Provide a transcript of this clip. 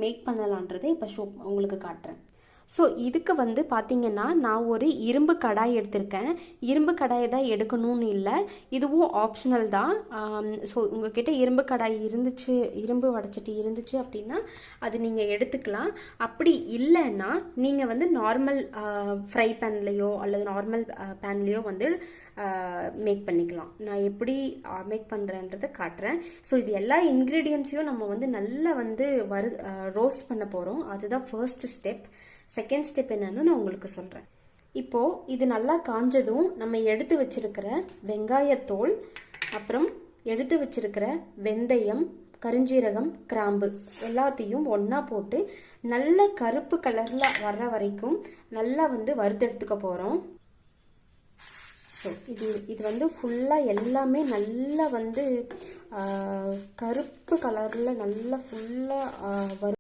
Make பண்ணலான்றதை இப்போ உங்களுக்கு காட்டுறேன். ஸோ இதுக்கு வந்து பார்த்திங்கன்னா நான் ஒரு இரும்பு கடாய் எடுத்திருக்கேன். இரும்பு கடாயை தான் எடுக்கணும்னு இல்லை, இதுவும் ஆப்ஷனல் தான். ஸோ உங்ககிட்ட இரும்பு கடாய் இருந்துச்சு, இரும்பு வடைச்சட்டி இருந்துச்சு அப்படின்னா அது நீங்கள் எடுத்துக்கலாம். அப்படி இல்லைன்னா நீங்கள் வந்து நார்மல் ஃப்ரை பேன்லேயோ அல்லது நார்மல் பேன்லேயோ வந்து மேக் பண்ணிக்கலாம். நான் எப்படி மேக் பண்ணுறேன்றதை காட்டுறேன். ஸோ இது எல்லா இன்க்ரீடியன்ஸையும் நம்ம வந்து நல்லா வந்து ரோஸ்ட் பண்ண போகிறோம். அதுதான் ஃபர்ஸ்ட் ஸ்டெப். செகண்ட் ஸ்டெப் என்னன்னு நான் உங்களுக்கு சொல்கிறேன். இப்போது இது நல்லா காஞ்சதும் நம்ம எடுத்து வச்சிருக்கிற வெங்காயத்தோல், அப்புறம் எடுத்து வச்சிருக்கிற வெந்தயம், கருஞ்சீரகம், கிராம்பு எல்லாத்தையும் ஒன்றா போட்டு நல்ல கருப்பு கலரில் வர்ற வரைக்கும் நல்லா வந்து வறுத்தெடுத்துக்க போகிறோம். ஸோ இது வந்து ஃபுல்லாக எல்லாமே நல்லா வந்து கருப்பு கலரில் நல்லா ஃபுல்லாக